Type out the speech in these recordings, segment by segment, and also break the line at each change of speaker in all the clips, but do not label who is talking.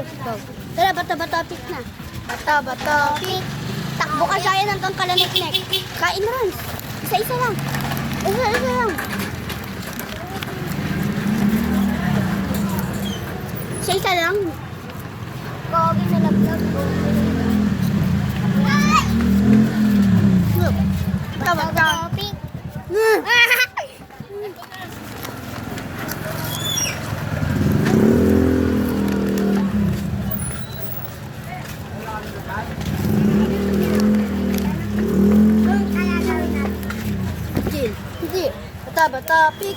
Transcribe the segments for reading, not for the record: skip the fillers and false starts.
Go. Tara, bata-bata pick na. Bata-bata pick. Takbo ka siya hanggang kalanik-nek. Kain na. Isa-isa lang. Isa-isa lang. Isa-isa lang. Kogi na laglag. Bata-bata pick. Hindi. Bata-bata pick.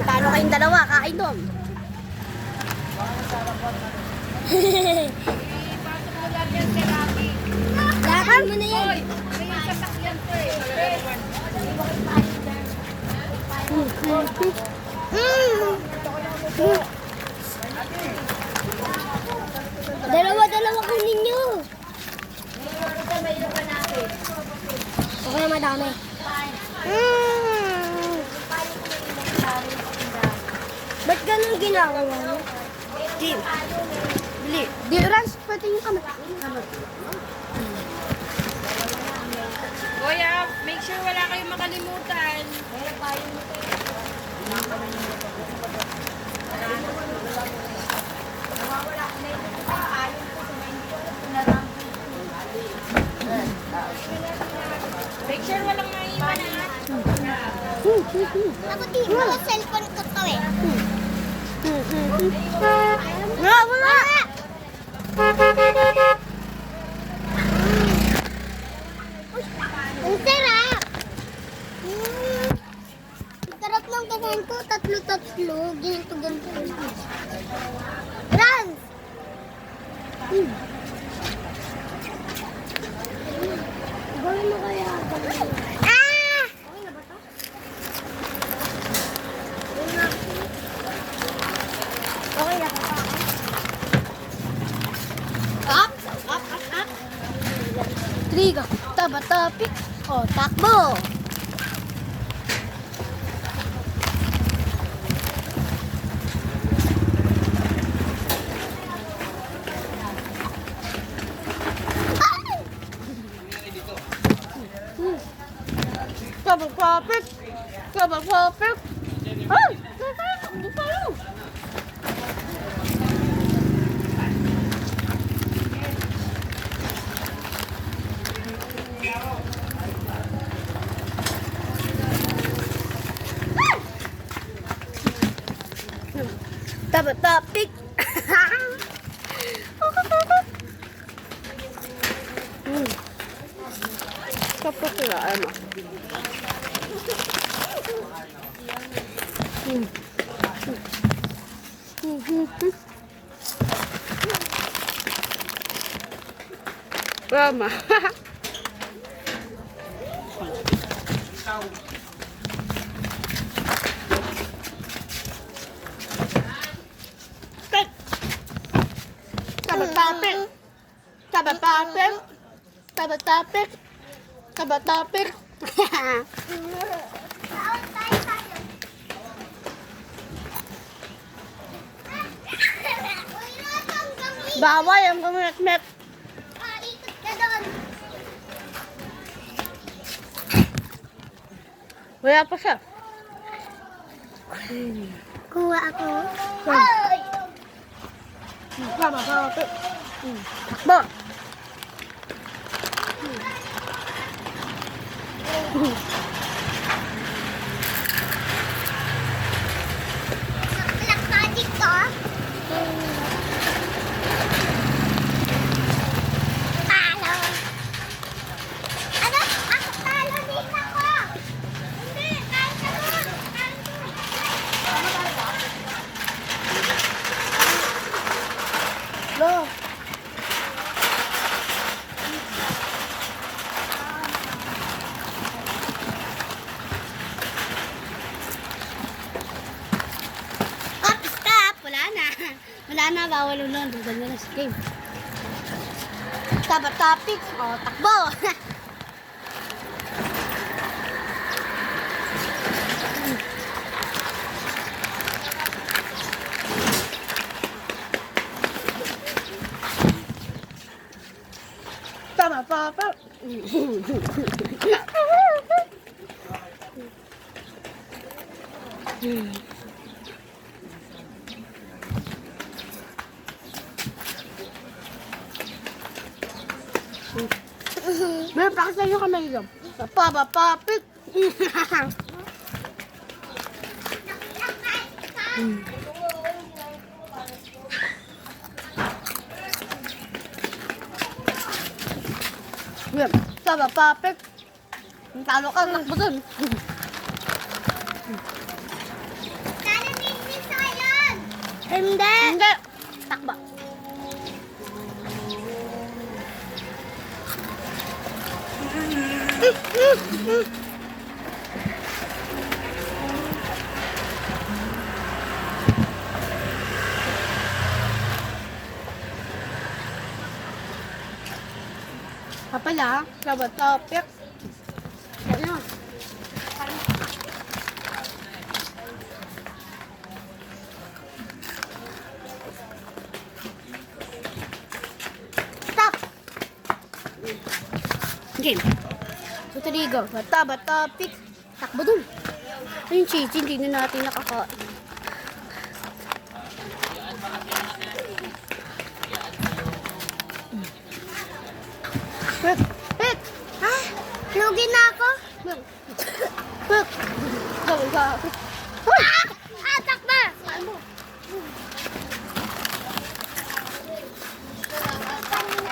Paano kayong dalawa? Kain doon. Lakan mo na yan. Dalawa-dalawa kunin nyo. Okay na madami. Ba't ganun ginagawa mo? Kim, bili. Di, Rans, pati yung kamay.
Kuya, make sure wala kayong makalimutan. Make sure walang maiwan na.
Ako di, mga cellphone ko to eh. Wala, wala! Ang sarap! Ang sarap ng kakain ko, tatlo-tatlo. Ganito-ganito. Rans! Gawin mo kaya. Ah! Okay na ba ito? Okay na ba? Up! Up! Up! Up! Trigo. Taba-tapik. O, takbo! Taba-tapik. Taba-tapik. Ay! Hindi pa yun. Taba-tapik. Tapos sila, ano? Rama. Taba-tapik. Taba-tapik. Taba-tapik. Taba-tapik. Bawal ang kumilat-met. Ikot ka doon. Wala pa siya. Kuha ako. Ay! Taba-tapik. Takbo. Black magic to? Talo. Ano? Ako talo din ako. Hindi, kahit ka doon. Go. Wala na, bawal ulan. Dugal na sa game. Taba-tapik. O, takbo. Tama, papa. May practice na yung kamay lang. Papa, papit. Yan. Papa, papit. Talo ka, nakbo dun. Hindi. Hindi. Takba. Papala, labat topik. Yan na. Stop! Game. So, taligo. Bata, pick. Takbo dun. Yung cheese, hindi na natin nakakain. Pick! Pick! Ha? Lugi na ako? Pick! Pick! Gawin ka. Ah! Ah! Takba! Ano?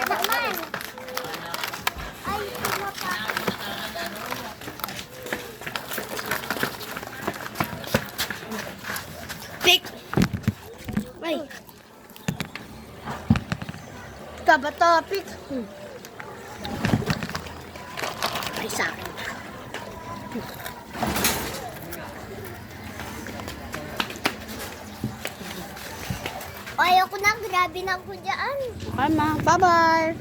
Takban! Ay, tumapa. Pick! Ay! Kabata, pick! Ay, sa akin. Ayaw ko na, grabe na ako dyan. Bye-bye.